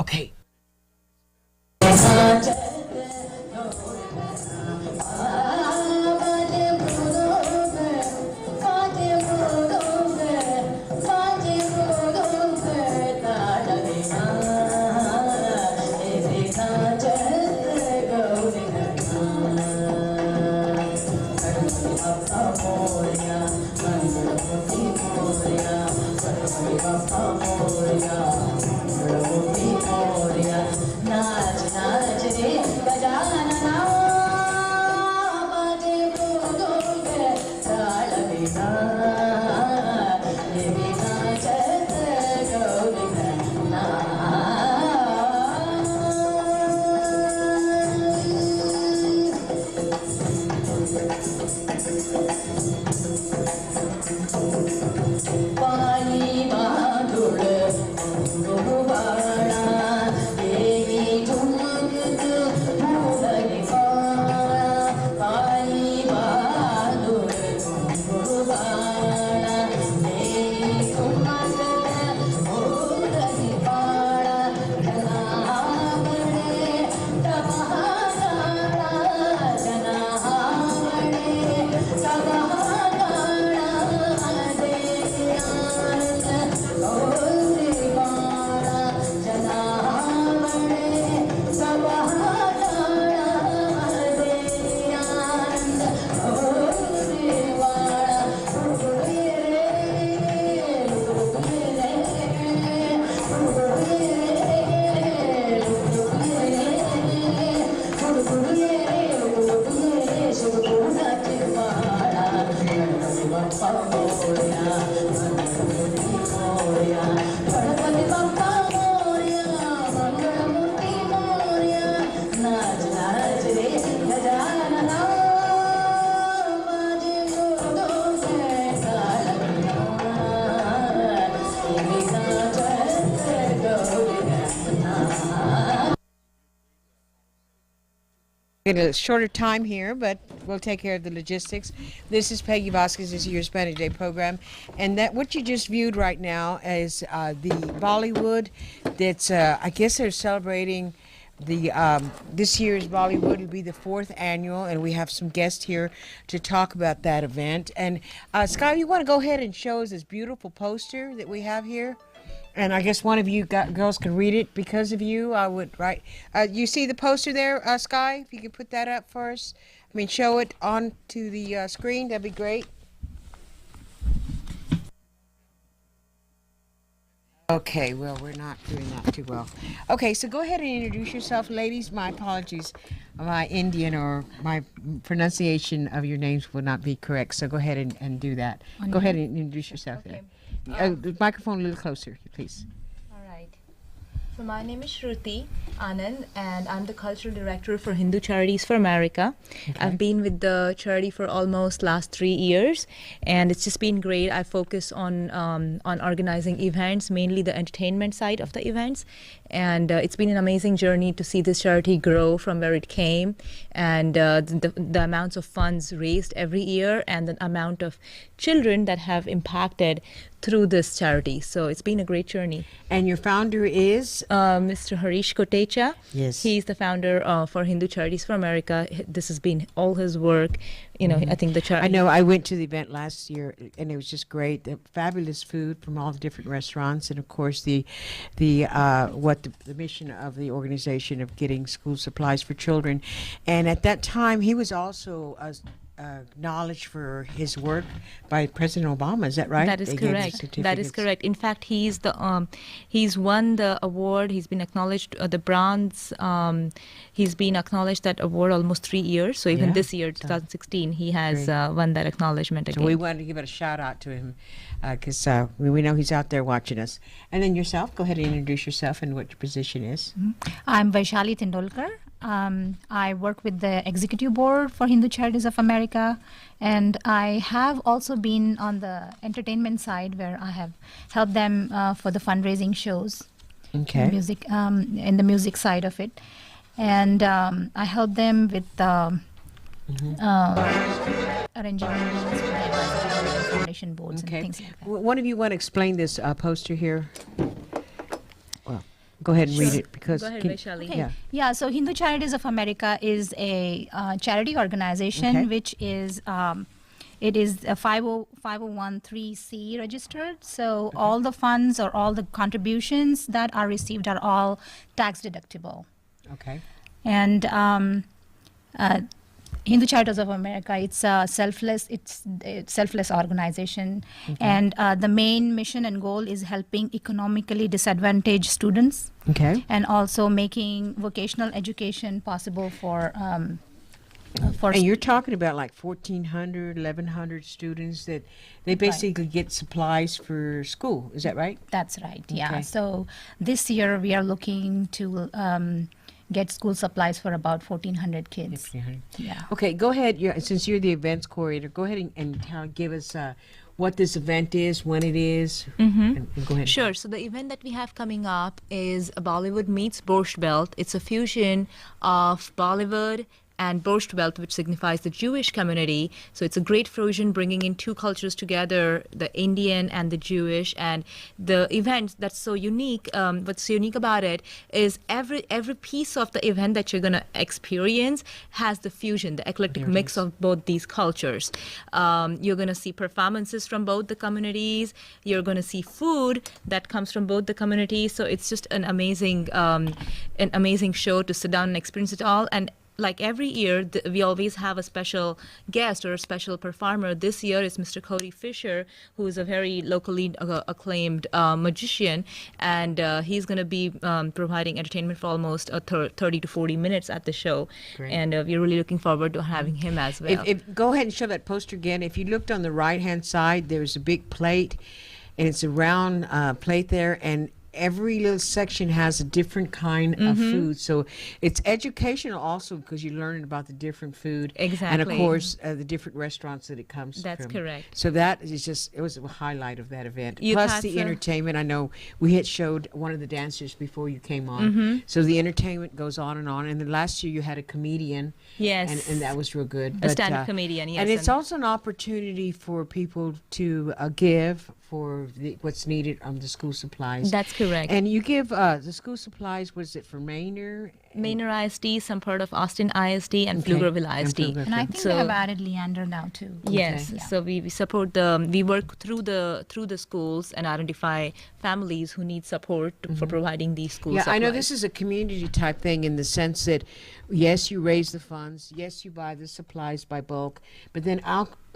Okay. In a shorter time here, but we'll take care of the logistics. This is Peggy Vasquez. This is your Hispanic Day program, and that what you just viewed right now is the Bollywood. That's I guess they're celebrating the this year's Bollywood. It'll be the 4th annual, and we have some guests here to talk about that event. And Scott, you want to go ahead and show us this beautiful poster that we have here? And I guess one of you girls can read it because of you. I would write. You see the poster there, Sky? If you could put that up for us. I mean, show it onto the screen. That'd be great. Okay, well, we're not doing that too well. Okay, so go ahead and introduce yourself, ladies. My apologies. My Indian or my pronunciation of your names will not be correct, so go ahead and do that. Go ahead and introduce yourself there. The microphone a little closer, please. All right. So my name is Shruti Anand, and I'm the cultural director for Hindu Charities for America. Okay. I've been with the charity for almost last 3 years, and it's just been great. I focus on organizing events, mainly the entertainment side of the events, and it's been an amazing journey to see this charity grow from where it came, and the amounts of funds raised every year, and the amount of children that have impacted through this charity. So it's been a great journey. And your founder is? Mr. Harish Kotecha. Yes. He's the founder for Hindu Charities for America. This has been all his work. You know, I think the charity. I know I went to the event last year, and it was just great. The fabulous food from all the different restaurants, and of course the mission of the organization of getting school supplies for children. And at that time, he was also acknowledged for his work by President Obama. Is that right? That is correct. That is correct. In fact, he's won the award. He's been acknowledged the bronze. He's been acknowledged that award almost 3 years. So even this year, 2016, he has won that acknowledgement again. So we wanted to give it a shout out to him because we know he's out there watching us. And then yourself, go ahead and introduce yourself and what your position is. I'm Vaishali Tendolkar. I work with the Executive Board for Hindu Charities of America, and I have also been on the entertainment side where I have helped them for the fundraising shows, music, in the music side of it. And I help them with arranging meetings with the advisory and foundation boards and things like that. One of you want to explain this poster here? Well, go go ahead and read it because Go ahead, can- Vaishali. Okay. Yeah. Yeah. So Hindu Charities of America is a charity organization Okay. which is it is a 501(c) registered. So all the funds or all the contributions that are received are all tax deductible. Okay. And Hindu Charities of America, it's a selfless organization, and the main mission and goal is helping economically disadvantaged students, Okay. and also making vocational education possible for And you're talking about like 1,400, 1,100 students that they basically get supplies for school. Is that right? That's right. Yeah. Okay. So this year we are looking to get school supplies for about 1,400 kids. 1,500. Yeah. Okay, go ahead. Since you're the events coordinator, go ahead and give us what this event is, when it is, and go ahead. Sure. So the event that we have coming up is Bollywood meets Borscht Belt. It's a fusion of Bollywood and Borscht Belt, which signifies the Jewish community. So it's a great fusion, bringing in two cultures together, the Indian and the Jewish. And the event that's so unique, what's so unique about it is every piece of the event that you're going to experience has the fusion, the eclectic mix of both these cultures. You're going to see performances from both the communities. You're going to see food that comes from both the communities. So it's just an amazing show to sit down and experience it all. And like every year, we always have a special guest or a special performer. This year is Mr. Cody Fisher, who is a very locally acclaimed magician, and he's going to be providing entertainment for almost 30 to 40 minutes at the show. Great. And we're really looking forward to having him as well. Go ahead and show that poster again. If you looked on the right-hand side, there's a big plate, and it's a round plate there, and every little section has a different kind of food. So it's educational also because you're learning about the different food. And of Exactly. course, the different restaurants that it comes That's from. correct. So that is just, it was a highlight of that event. You've Plus had the some- entertainment. I know we had showed one of the dancers before you came on. So the entertainment goes on. And then last year you had a comedian. Yes. And that was real good. A stand-up comedian, yes. And it's also an opportunity for people to give for what's needed on the school supplies. That's correct. And you give the school supplies, was it for Manor? Manor ISD, some part of Austin ISD, and Okay. Pflugerville And ISD. Pflugerville. And I think So- they have added Leander now too. Yes, Yeah. so we support we work through the schools and identify families who need support for providing these schools. Yeah, I know this is a community type thing in the sense that, yes, you raise the funds, yes, you buy the supplies by bulk, but then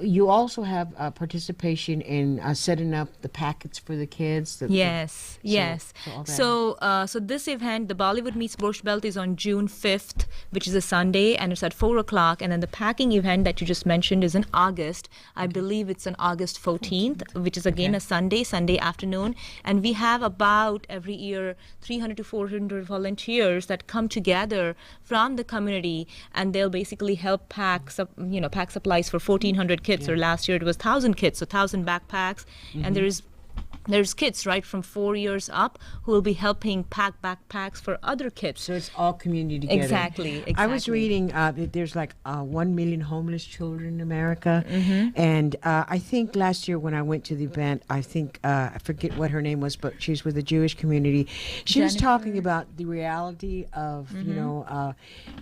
you also have participation in setting up the packets for the kids. Yes, yes. all that. So this event, the Bollywood Meets Borscht Belt, is on June 5th, which is a Sunday, and it's at 4 o'clock. And then the packing event that you just mentioned is in August. I believe it's on August 14th, which is again a Sunday afternoon. And we have about every year 300 to 400 volunteers that come together from the community, and they'll basically help pack supplies for 1,400 kids. Or last year it was 1,000 kids, so 1,000 backpacks. And there's kids right from 4 years up who will be helping pack backpacks for other kids. So it's all community together. Exactly. I was reading that there's like 1 million homeless children in America. And I think last year when I went to the event, I think, I forget what her name was, but she's with the Jewish community. She was talking about the reality of,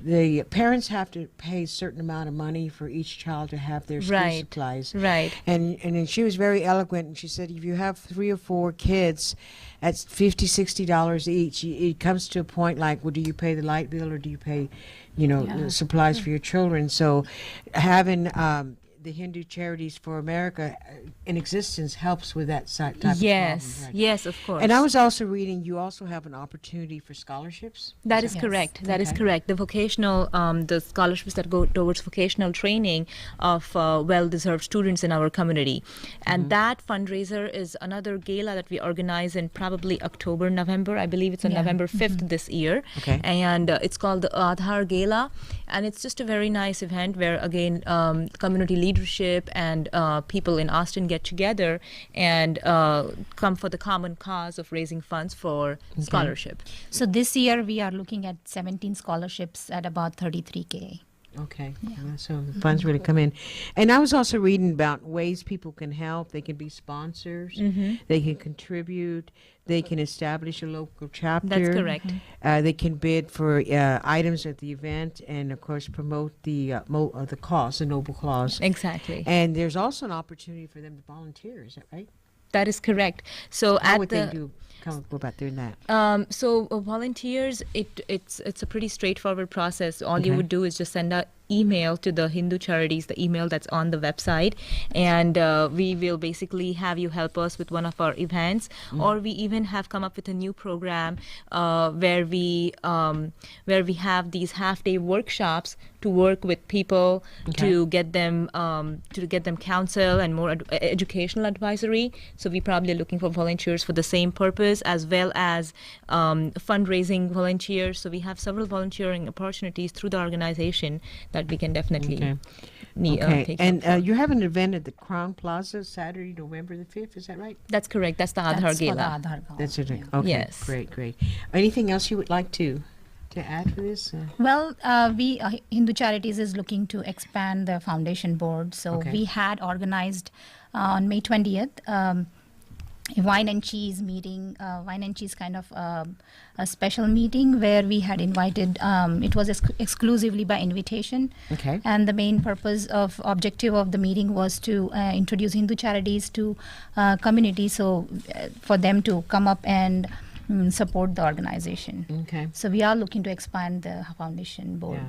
the parents have to pay a certain amount of money for each child to have their school Right. supplies. Right. And then she was very eloquent, and she said, if you have 3 or 4 kids, that's $50, $60 each. It comes to a point like, well, do you pay the light bill or do you pay, the supplies for your children? So having the Hindu Charities for America in existence helps with that type of problem. Yes, Right. yes, of course. And I was also reading, you also have an opportunity for scholarships. That is Yes. correct. That is Okay. correct. The vocational, the scholarships that go towards vocational training of well-deserved students in our community. And that fundraiser is another gala that we organize in probably October, November. I believe it's on Yeah. November 5th this year. Okay. And it's called the Aadhar Gala. And it's just a very nice event where, again, community leadership and people in Austin get together and come for the common cause of raising funds for scholarship. So this year we are looking at 17 scholarships at about 33K. Okay, so the funds really come in. And I was also reading about ways people can help. They can be sponsors, they can contribute, they can establish a local chapter. That's correct. They can bid for items at the event, and of course promote the cause, the noble cause. Exactly. And there's also an opportunity for them to volunteer. Is that right? That is correct. So How at would the they go about doing that? Volunteers, it's a pretty straightforward process. All you Okay. would do is just send an email to the Hindu Charities, the email that's on the website, and we will basically have you help us with one of our events. Or we even have come up with a new program where we have these half-day workshops to work with people to get them counsel and more educational advisory. So we probably are looking for volunteers for the same purpose, as well as fundraising volunteers. So we have several volunteering opportunities through the organization that we can definitely take And help for. you have an event at the Crown Plaza Saturday, November the 5th. Is that right? That's correct. That's the Aadhaar That's for the Gala. Aadhaar Gala. That's it. Okay. Yes. Great. Anything else you would like to add to this? Well, we Hindu Charities is looking to expand the foundation board. So Okay. we had organized on May 20th a wine and cheese meeting, wine and cheese kind of a special meeting where we had invited, it was exclusively by invitation. Okay. And the main objective of the meeting was to introduce Hindu Charities to community, so for them to come up and support the organization. Okay. So we are looking to expand the foundation board.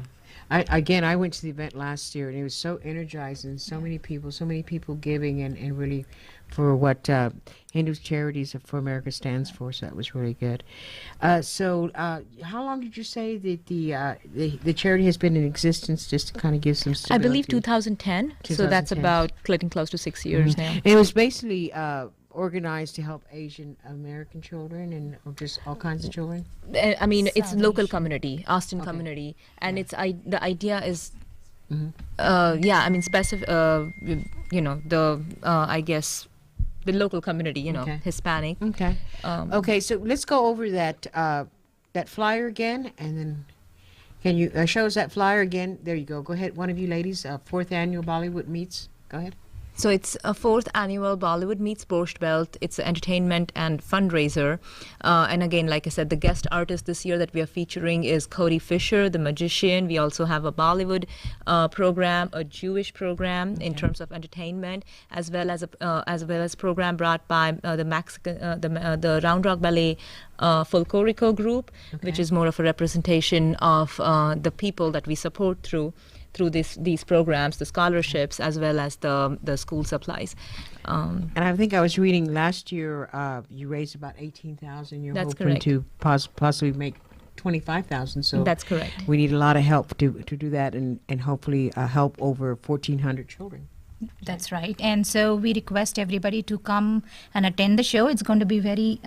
Yeah. I went to the event last year, and it was so energizing. So many people giving, and really for what Hindu Charities for America stands for. So that was really good. So how long did you say that the charity has been in existence? Just to kind of give some I stability. believe 2010. So that's 2010. about getting close to 6 years now. And it was basically organized to help Asian American children and or just all kinds of children. I mean, it's South local Asian. community, Austin community, and the idea is, Mm-hmm. specific. I guess the local community, Okay. Hispanic. Okay. Okay, so let's go over that flyer again, and then can you show us that flyer again? There you go. Go ahead, one of you ladies. 4th annual Bollywood meets. Go ahead. So it's a 4th annual Bollywood meets Borscht Belt. It's an entertainment and fundraiser. And again, like I said, the guest artist this year that we are featuring is Cody Fisher, the magician. We also have a Bollywood program, a Jewish program in terms of entertainment, as well as a program brought by the Round Rock Ballet Folklorico group, which is more of a representation of the people that we support through these programs, the scholarships, as well as the school supplies. And I think I was reading last year you raised about 18,000. You're That's hoping correct. to possibly make 25,000. So That's correct. we need a lot of help to do that, and hopefully help over 1,400 children. That's right. And so we request everybody to come and attend the show. It's going to be very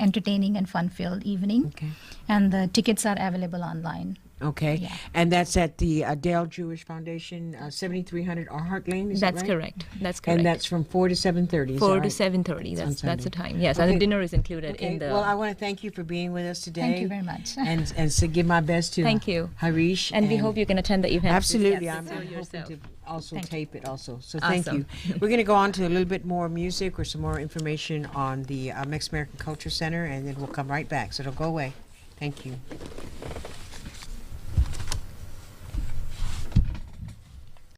entertaining and fun-filled evening. Okay. And the tickets are available online. Okay. Yeah. And that's at the Dale Jewish Foundation, 7300 Arhart Lane, is That's that right? correct. That's correct. And that's from 4 to 7:30. 4 to 7:30. on That's the Sunday. time. Yes, Okay. and the dinner is included Okay. in the. Well, I want to thank you for being with us today. Thank you very much. And so give my best to Thank you. Harish. and we hope you can attend the event. Absolutely. Yes, I'm so hoping yourself. to also Thank you. tape it also. So thank Awesome. you. We're going to go on to a little bit more music or some more information on the Mexican American Culture Center, and then we'll come right back. So don't go away. Thank you.